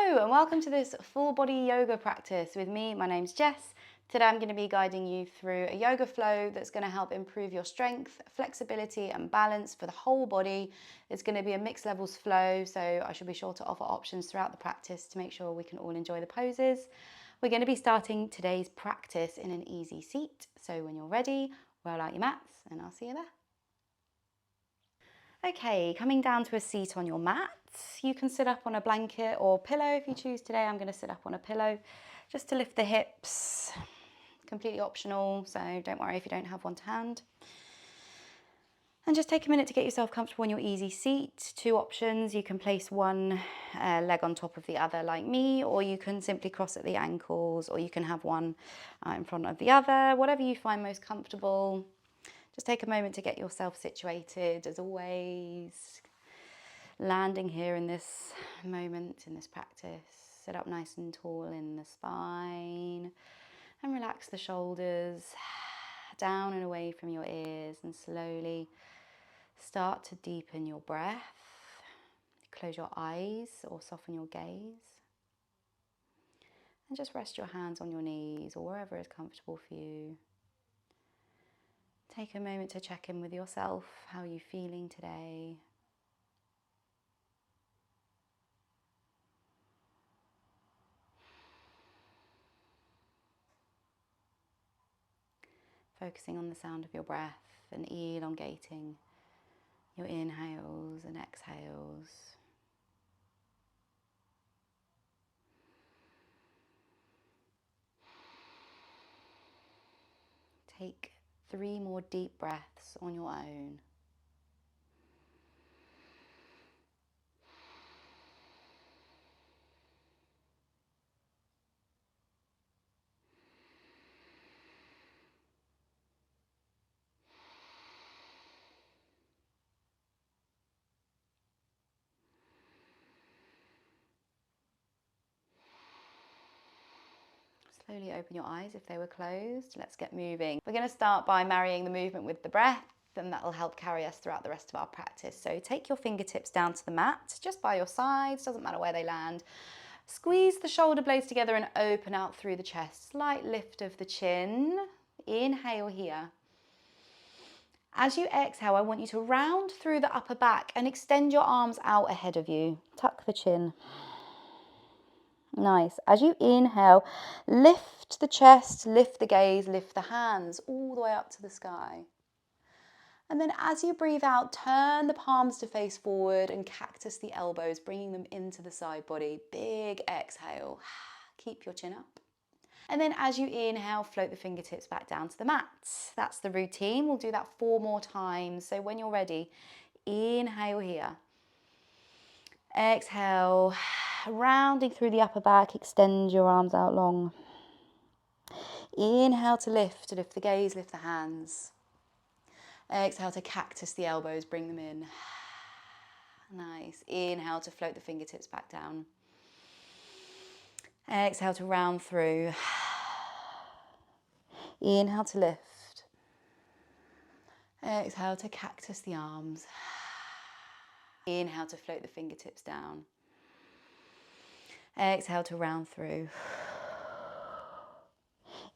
Hello and welcome to this full body yoga practice with me. My name's Jess. Today I'm going to be guiding you through a yoga flow that's going to help improve your strength, flexibility and balance for the whole body. It's going to be a mixed levels flow, so I should be sure to offer options throughout the practice to make sure we can all enjoy the poses. We're going to be starting today's practice in an easy seat. So when you're ready, roll out your mats and I'll see you there. Okay, coming down to a seat on your mat. You can sit up on a blanket or pillow if you choose today. I'm going to sit up on a pillow just to lift the hips. Completely optional, so don't worry if you don't have one to hand. And just take a minute to get yourself comfortable in your easy seat. Two options, you can place one leg on top of the other like me, or you can simply cross at the ankles, or you can have one in front of the other, whatever you find most comfortable. Just take a moment to get yourself situated, as always. Landing here in this moment, in this practice. Sit up nice and tall in the spine and relax the shoulders down and away from your ears, and slowly start to deepen your breath. Close your eyes or soften your gaze. And just rest your hands on your knees or wherever is comfortable for you. Take a moment to check in with yourself. How are you feeling today? Focusing on the sound of your breath and elongating your inhales and exhales. Take 3 more deep breaths on your own. Slowly open your eyes if they were closed. Let's get moving. We're going to start by marrying the movement with the breath, and that will help carry us throughout the rest of our practice. So take your fingertips down to the mat, just by your sides, doesn't matter where they land. Squeeze the shoulder blades together and open out through the chest. Slight lift of the chin. Inhale here. As you exhale, I want you to round through the upper back and extend your arms out ahead of you. Tuck the chin. Nice. As you inhale, lift the chest, lift the gaze, lift the hands all the way up to the sky. And then as you breathe out, turn the palms to face forward and cactus the elbows, bringing them into the side body. Big exhale. Keep your chin up. And then as you inhale, float the fingertips back down to the mat. That's the routine. We'll do that 4 more times. So when you're ready, inhale here. Exhale, rounding through the upper back, extend your arms out long. Inhale to lift the gaze, lift the hands. Exhale to cactus the elbows, bring them in. Nice. Inhale to float the fingertips back down. Exhale to round through. Inhale to lift. Exhale to cactus the arms. Inhale to float the fingertips down. Exhale to round through.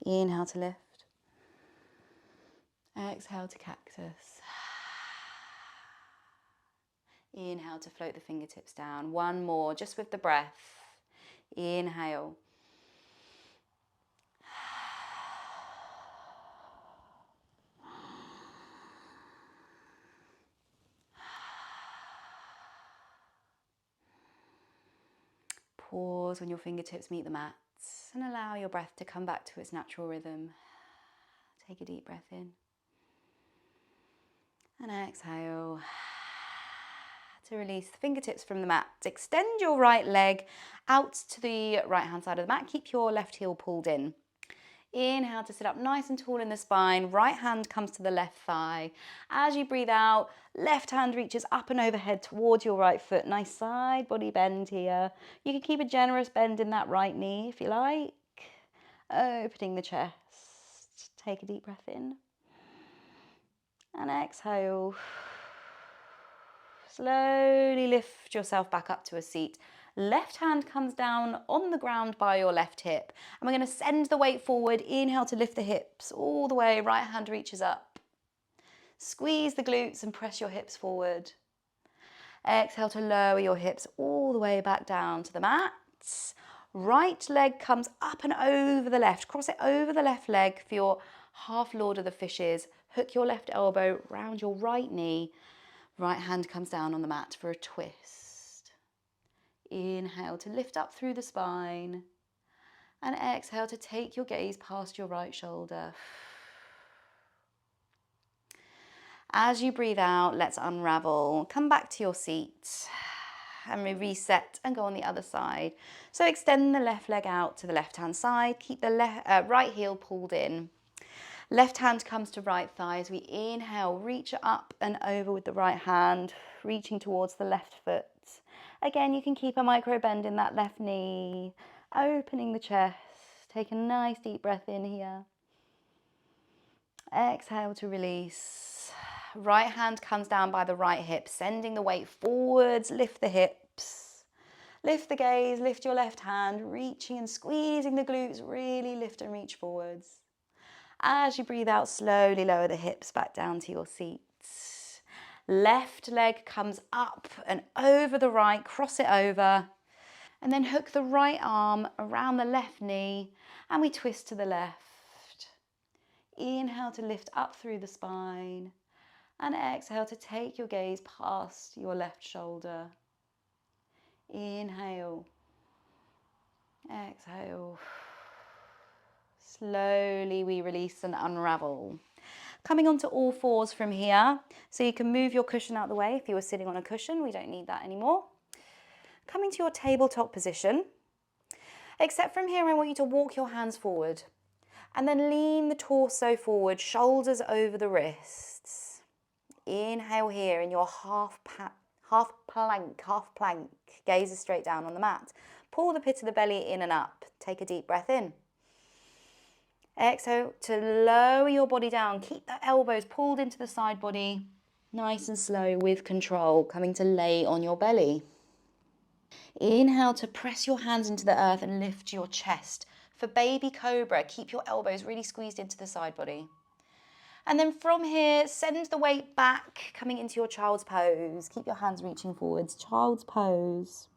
Inhale to lift. Exhale to cactus. Inhale to float the fingertips down. 1 more, just with the breath. Inhale. Pause when your fingertips meet the mats and allow your breath to come back to its natural rhythm. Take a deep breath in and exhale to release the fingertips from the mat. Extend your right leg out to the right hand side of the mat. Keep your left heel pulled in. Inhale to sit up nice and tall in the spine. Right hand comes to the left thigh. As you breathe out, left hand reaches up and overhead towards your right foot. Nice side body bend here. You can keep a generous bend in that right knee if you like. Opening the chest. Take a deep breath in. And exhale. Slowly lift yourself back up to a seat. Left hand comes down on the ground by your left hip. And we're going to send the weight forward. Inhale to lift the hips all the way. Right hand reaches up. Squeeze the glutes and press your hips forward. Exhale to lower your hips all the way back down to the mat. Right leg comes up and over the left. Cross it over the left leg for your half Lord of the Fishes. Hook your left elbow round your right knee. Right hand comes down on the mat for a twist. Inhale to lift up through the spine. And exhale to take your gaze past your right shoulder. As you breathe out, let's unravel. Come back to your seat and we reset and go on the other side. So extend the left leg out to the left-hand side. Keep the right heel pulled in. Left hand comes to right thigh as we inhale, reach up and over with the right hand, reaching towards the left foot. Again, you can keep a micro bend in that left knee, opening the chest. Take a nice deep breath in here. Exhale to release. Right hand comes down by the right hip, sending the weight forwards. Lift the hips. Lift the gaze, lift your left hand, reaching and squeezing the glutes. Really lift and reach forwards. As you breathe out, slowly lower the hips back down to your seat. Left leg comes up and over the right, cross it over. And then hook the right arm around the left knee and we twist to the left. Inhale to lift up through the spine. And exhale to take your gaze past your left shoulder. Inhale. Exhale. Slowly we release and unravel. Coming onto all fours from here. So you can move your cushion out of the way if you were sitting on a cushion. We don't need that anymore. Coming to your tabletop position. Except from here, I want you to walk your hands forward. And then lean the torso forward, shoulders over the wrists. Inhale here in your half plank, gaze straight down on the mat. Pull the pit of the belly in and up. Take a deep breath in. Exhale to lower your body down. Keep the elbows pulled into the side body. Nice and slow with control. Coming to lay on your belly. Inhale to press your hands into the earth and lift your chest. For baby cobra, keep your elbows really squeezed into the side body. And then from here, send the weight back, coming into your child's pose. Keep your hands reaching forwards, child's pose.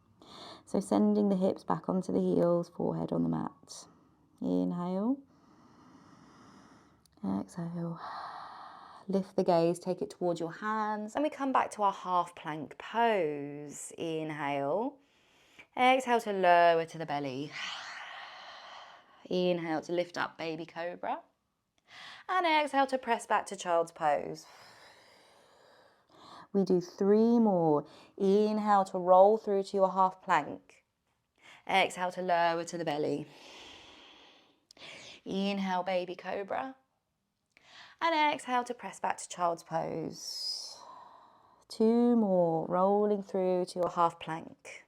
So sending the hips back onto the heels, forehead on the mat. Inhale. Exhale. Lift the gaze, take it towards your hands. And we come back to our half plank pose. Inhale. Exhale to lower to the belly. Inhale to lift up, baby cobra. And exhale to press back to child's pose. We do 3 more. Inhale to roll through to your half plank. Exhale to lower to the belly. Inhale, baby cobra. And exhale to press back to child's pose. 2 more. Rolling through to your half plank.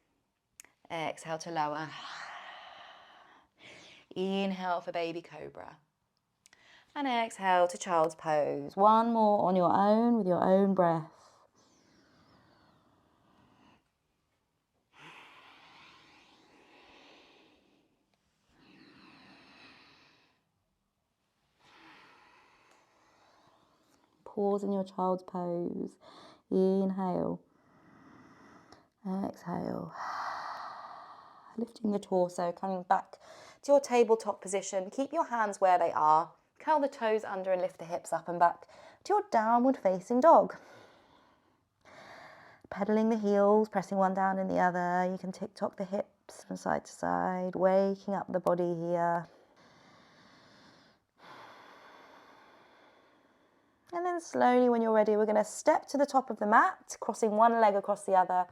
Exhale to lower. Inhale for baby cobra. And exhale to child's pose. 1 more on your own with your own breath. Pause in your child's pose. Inhale. Exhale. Lifting the torso, coming back to your tabletop position. Keep your hands where they are. Curl the toes under and lift the hips up and back to your downward facing dog. Pedaling the heels, pressing one down in the other. You can tick-tock the hips from side to side, waking up the body here. And then slowly, when you're ready, we're going to step to the top of the mat, crossing one leg across the other.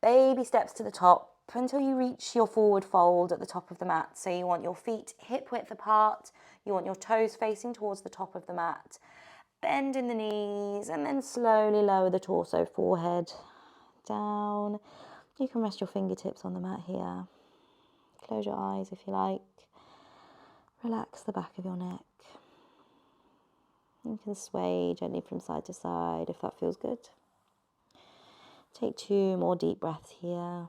Baby steps to the top until you reach your forward fold at the top of the mat. So you want your feet hip width apart. You want your toes facing towards the top of the mat. Bend in the knees and then slowly lower the torso, forehead down. You can rest your fingertips on the mat here. Close your eyes if you like. Relax the back of your neck. You can sway gently from side to side if that feels good. Take 2 more deep breaths here.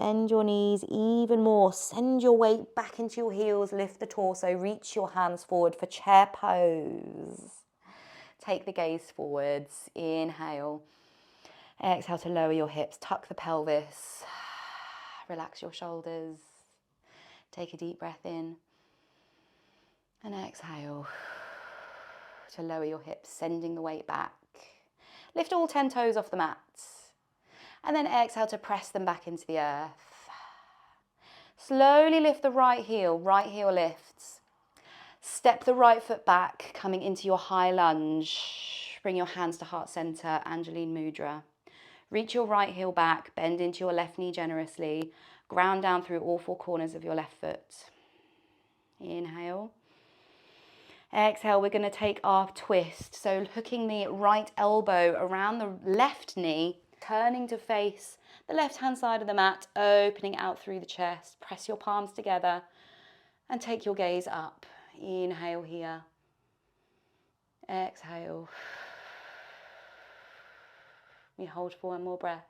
bend your knees even more. Send your weight back into your heels, lift the torso, reach your hands forward for chair pose. Take the gaze forwards, inhale. Exhale to lower your hips, tuck the pelvis, relax your shoulders. Take a deep breath in. And exhale to lower your hips, sending the weight back. Lift all 10 toes off the mat. And then exhale to press them back into the earth. Slowly lift the right heel lifts. Step the right foot back, coming into your high lunge. Bring your hands to heart center, Anjali Mudra. Reach your right heel back, bend into your left knee generously. Ground down through all four corners of your left foot. Inhale. Exhale, we're going to take our twist. So hooking the right elbow around the left knee, turning to face the left-hand side of the mat, opening out through the chest. Press your palms together and take your gaze up. Inhale here. Exhale. We hold for one more breath.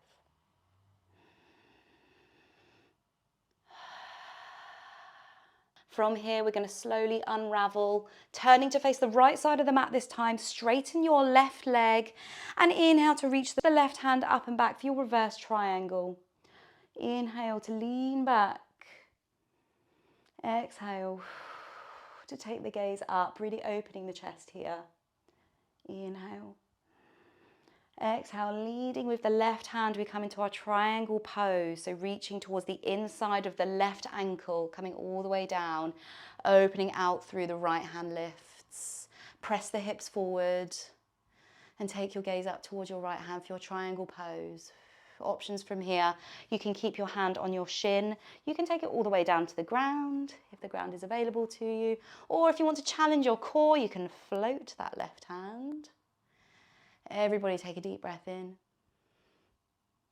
From here, we're going to slowly unravel, turning to face the right side of the mat this time. Straighten your left leg and inhale to reach the left hand up and back for your reverse triangle. Inhale to lean back. Exhale to take the gaze up, really opening the chest here. Inhale. Exhale, leading with the left hand, we come into our triangle pose. So reaching towards the inside of the left ankle, coming all the way down, opening out through the right hand lifts. Press the hips forward and take your gaze up towards your right hand for your triangle pose. Options from here, you can keep your hand on your shin. You can take it all the way down to the ground if the ground is available to you. Or if you want to challenge your core, you can float that left hand. Everybody take a deep breath in.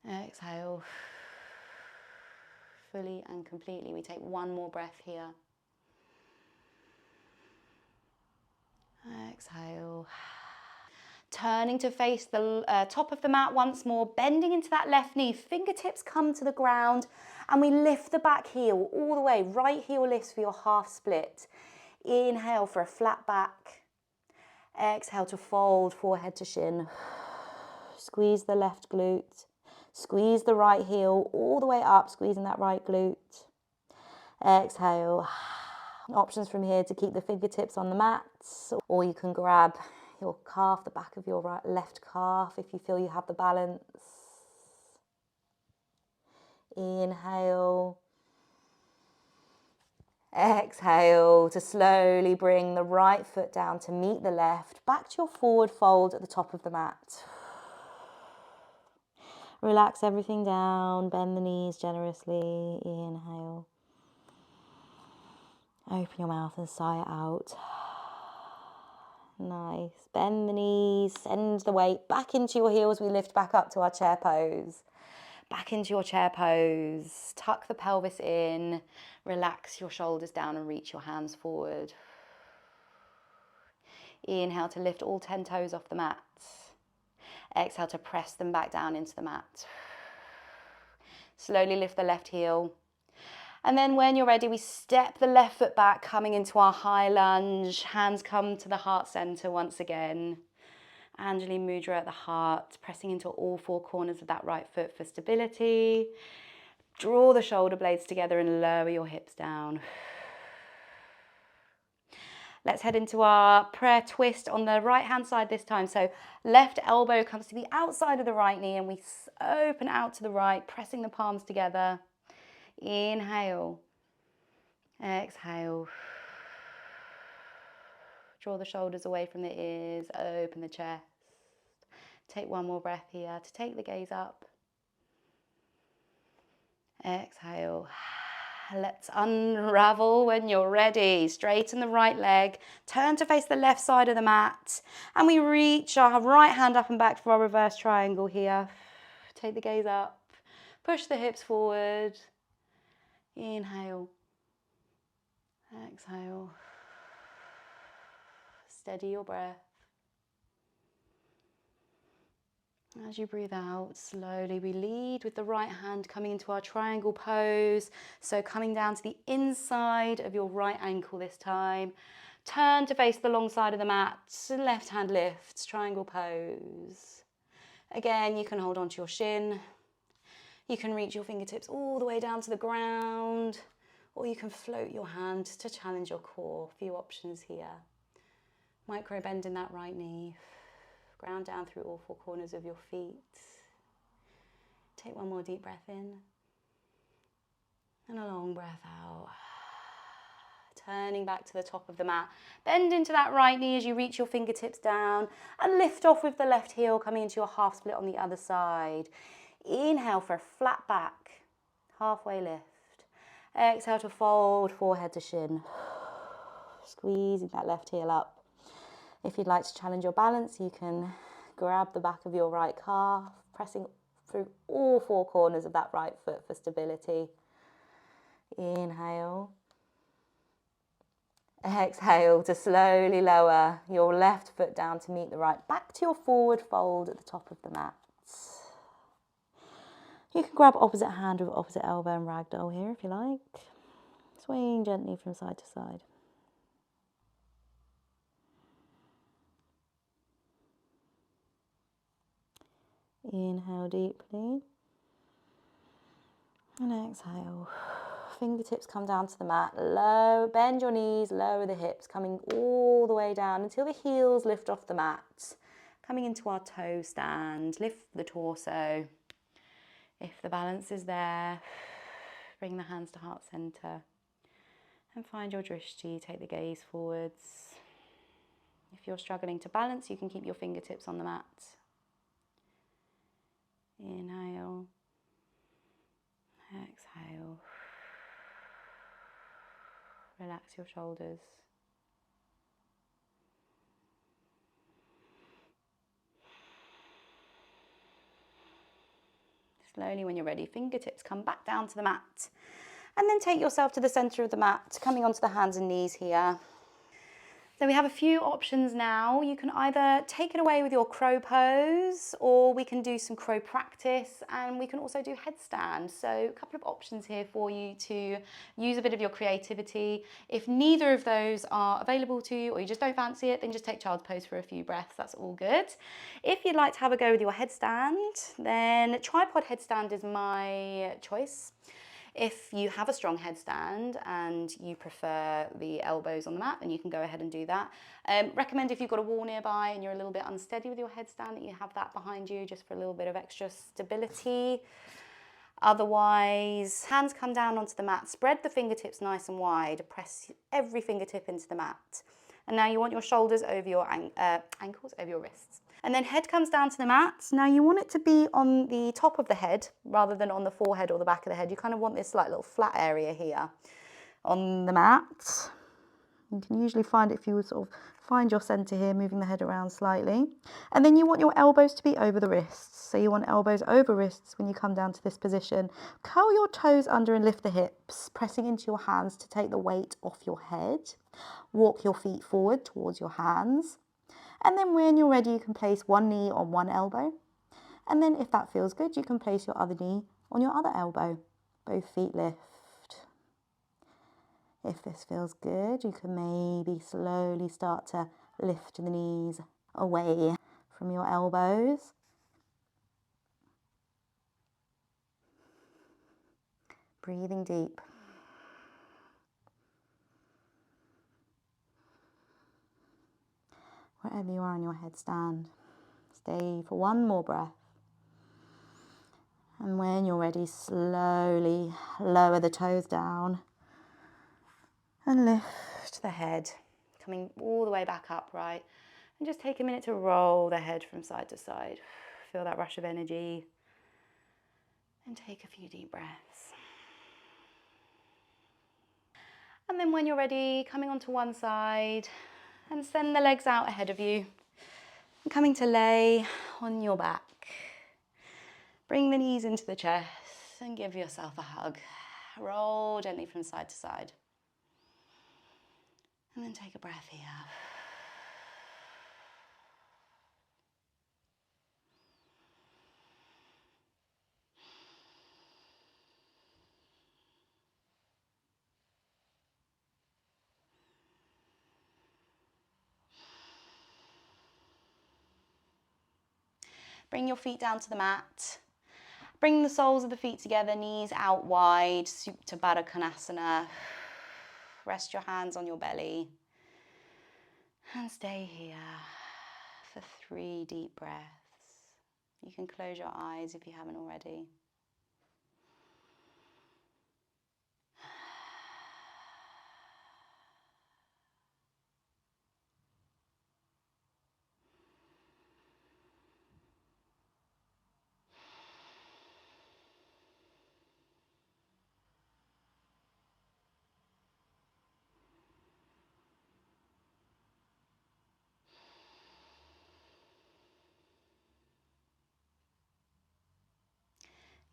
Exhale. Fully and completely. We take one more breath here. Exhale. Turning to face the top of the mat once more, bending into that left knee. Fingertips come to the ground and we lift the back heel all the way. Right heel lifts for your half split. Inhale for a flat back. Exhale to fold forehead to shin. Squeeze the left glute. Squeeze the right heel all the way up, squeezing that right glute. Exhale. Options from here to keep the fingertips on the mat, or you can grab your calf, the back of your left calf if you feel you have the balance. Inhale. Exhale to slowly bring the right foot down to meet the left, back to your forward fold at the top of the mat. Relax everything down, bend the knees generously, inhale. Open your mouth and sigh it out. Nice, bend the knees, send the weight back into your heels, we lift back up to our chair pose. Back into your chair pose, tuck the pelvis in, relax your shoulders down and reach your hands forward. Inhale to lift all 10 toes off the mat. Exhale to press them back down into the mat. Slowly lift the left heel. And then when you're ready, we step the left foot back, coming into our high lunge. Hands come to the heart center once again. Anjali Mudra at the heart, pressing into all four corners of that right foot for stability. Draw the shoulder blades together and lower your hips down. Let's head into our prayer twist on the right hand side this time. So left elbow comes to the outside of the right knee and we open out to the right, pressing the palms together. Inhale. Exhale. Draw the shoulders away from the ears, open the chest. Take one more breath here to take the gaze up. Exhale. Let's unravel when you're ready. Straighten the right leg, turn to face the left side of the mat, and we reach our right hand up and back for our reverse triangle here. Take the gaze up, push the hips forward. Inhale. Exhale. Steady your breath. As you breathe out, slowly we lead with the right hand coming into our triangle pose. So coming down to the inside of your right ankle this time. Turn to face the long side of the mat. Left hand lifts, triangle pose. Again, you can hold onto your shin. You can reach your fingertips all the way down to the ground, or you can float your hand to challenge your core. A few options here. Micro bend in that right knee. Ground down through all four corners of your feet. Take one more deep breath in. And a long breath out. Turning back to the top of the mat. Bend into that right knee as you reach your fingertips down. And lift off with the left heel, coming into your half split on the other side. Inhale for a flat back. Halfway lift. Exhale to fold, forehead to shin. Squeezing that left heel up. If you'd like to challenge your balance, you can grab the back of your right calf, pressing through all four corners of that right foot for stability. Inhale. Exhale to slowly lower your left foot down to meet the right. Back to your forward fold at the top of the mat. You can grab opposite hand with opposite elbow and ragdoll here if you like. Swaying gently from side to side. Inhale deeply. And exhale. Fingertips come down to the mat. Low, bend your knees, lower the hips, coming all the way down until the heels lift off the mat. Coming into our toe stand. Lift the torso. If the balance is there, bring the hands to heart center. And find your drishti. Take the gaze forwards. If you're struggling to balance, you can keep your fingertips on the mat. Inhale. Exhale. Relax your shoulders. Slowly, when you're ready, fingertips come back down to the mat. And then take yourself to the center of the mat, coming onto the hands and knees here. So we have a few options now. You can either take it away with your crow pose, or we can do some crow practice, and we can also do headstand. So a couple of options here for you to use a bit of your creativity. If neither of those are available to you, or you just don't fancy it, then just take child's pose for a few breaths. That's all good. If you'd like to have a go with your headstand, then tripod headstand is my choice. If you have a strong headstand and you prefer the elbows on the mat, then you can go ahead and do that. Recommend if you've got a wall nearby and you're a little bit unsteady with your headstand, that you have that behind you just for a little bit of extra stability. Otherwise, hands come down onto the mat, spread the fingertips nice and wide, press every fingertip into the mat. And now you want your shoulders over your ankles, over your wrists. And then head comes down to the mat. Now you want it to be on the top of the head rather than on the forehead or the back of the head. You kind of want this like little flat area here on the mat. You can usually find it if you sort of find your center here, moving the head around slightly. And then you want your elbows to be over the wrists. So you want elbows over wrists when you come down to this position. Curl your toes under and lift the hips, pressing into your hands to take the weight off your head. Walk your feet forward towards your hands. And then when you're ready, you can place one knee on one elbow. And then if that feels good, you can place your other knee on your other elbow. Both feet lift. If this feels good, you can maybe slowly start to lift the knees away from your elbows. Breathing deep. Wherever you are on your headstand, stay for one more breath. And when you're ready, slowly lower the toes down and lift the head, coming all the way back upright. And just take a minute to roll the head from side to side. Feel that rush of energy. And take a few deep breaths. And then when you're ready, coming onto one side and send the legs out ahead of you. And coming to lay on your back. Bring the knees into the chest and give yourself a hug. Roll gently from side to side. And then take a breath here. Bring your feet down to the mat. Bring the soles of the feet together, knees out wide, Supta Baddha Konasana. Rest your hands on your belly. And stay here for 3 deep breaths. You can close your eyes if you haven't already.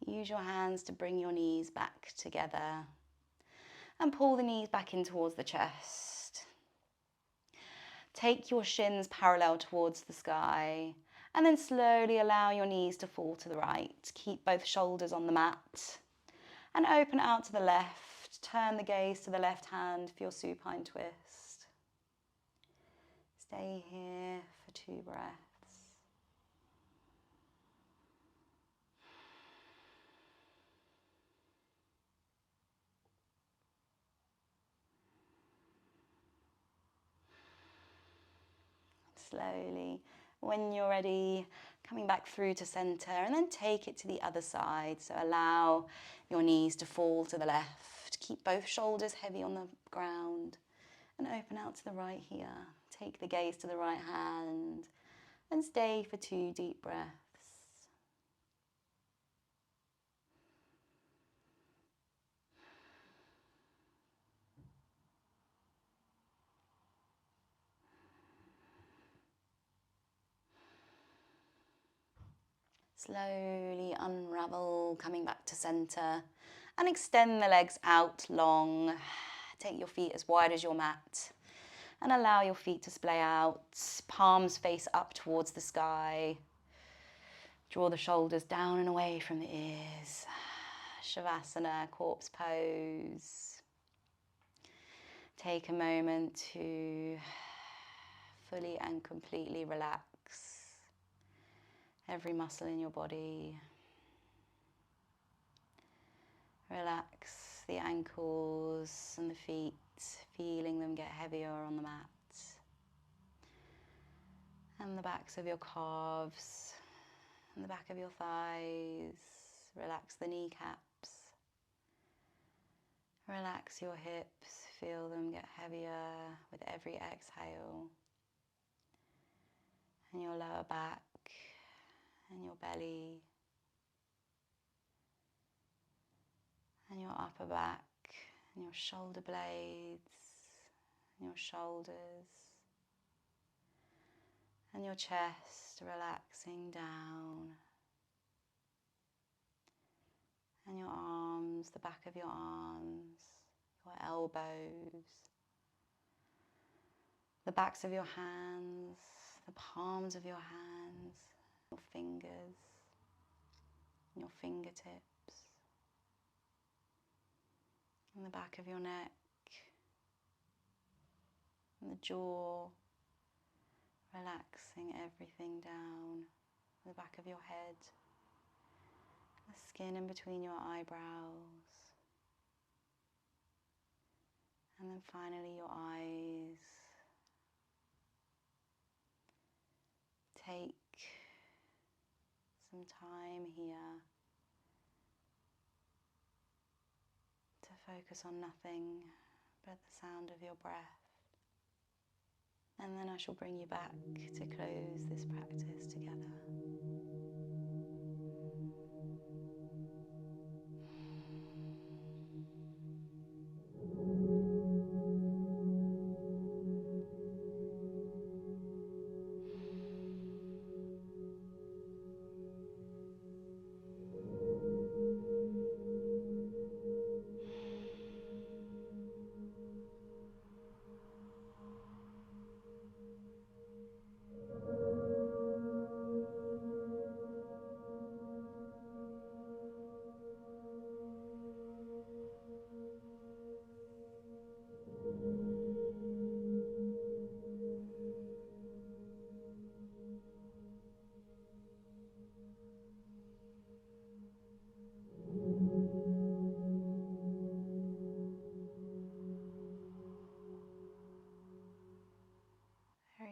Use your hands to bring your knees back together and pull the knees back in towards the chest. Take your shins parallel towards the sky and then slowly allow your knees to fall to the right. Keep both shoulders on the mat and open out to the left. Turn the gaze to the left hand for your supine twist. Stay here for 2 breaths. Slowly, when you're ready, coming back through to center and then take it to the other side. So allow your knees to fall to the left. Keep both shoulders heavy on the ground and open out to the right here. Take the gaze to the right hand and stay for 2 deep breaths. Slowly unravel, coming back to center and extend the legs out long. Take your feet as wide as your mat and allow your feet to splay out. Palms face up towards the sky. Draw the shoulders down and away from the ears. Savasana, corpse pose. Take a moment to fully and completely relax every muscle in your body. Relax the ankles and the feet, feeling them get heavier on the mat. And the backs of your calves and the back of your thighs. Relax the kneecaps. Relax your hips, feel them get heavier with every exhale. And your lower back and your belly. And your upper back and your shoulder blades and your shoulders. And your chest relaxing down. And your arms, the back of your arms, your elbows, the backs of your hands, the palms of your hands, your fingers, your fingertips, and the back of your neck, and the jaw, relaxing everything down, the back of your head, the skin in between your eyebrows, and then finally your eyes. Take some time here to focus on nothing but the sound of your breath. And then I shall bring you back to close this practice together.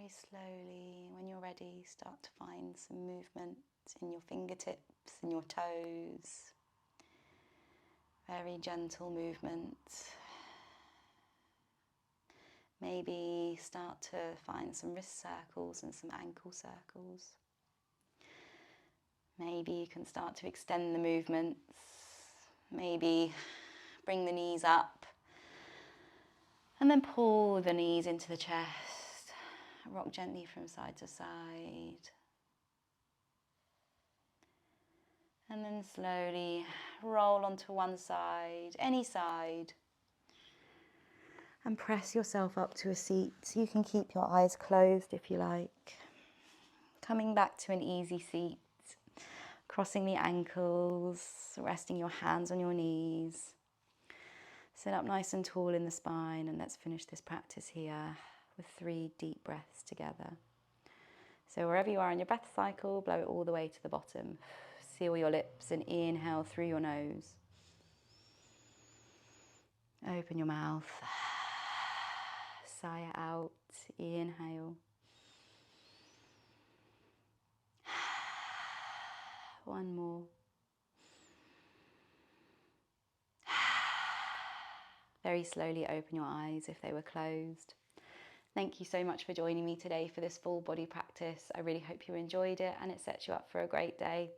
very slowly, when you're ready, start to find some movement in your fingertips and your toes. Very gentle movement. Maybe start to find some wrist circles and some ankle circles. Maybe you can start to extend the movements. Maybe bring the knees up and then pull the knees into the chest. Rock gently from side to side. And then slowly roll onto one side, any side. And press yourself up to a seat. You can keep your eyes closed if you like. Coming back to an easy seat. Crossing the ankles, resting your hands on your knees. Sit up nice and tall in the spine, and let's finish this practice here with 3 deep breaths together. So wherever you are in your breath cycle, blow it all the way to the bottom. Seal your lips and inhale through your nose. Open your mouth. Sigh it out. Inhale. One more. Very slowly open your eyes if they were closed. Thank you so much for joining me today for this full body practice. I really hope you enjoyed it and it sets you up for a great day.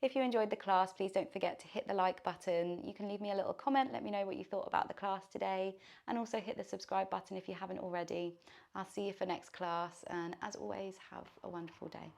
If you enjoyed the class, please don't forget to hit the like button. You can leave me a little comment, let me know what you thought about the class today, and also hit the subscribe button if you haven't already. I'll see you for next class, and as always, have a wonderful day.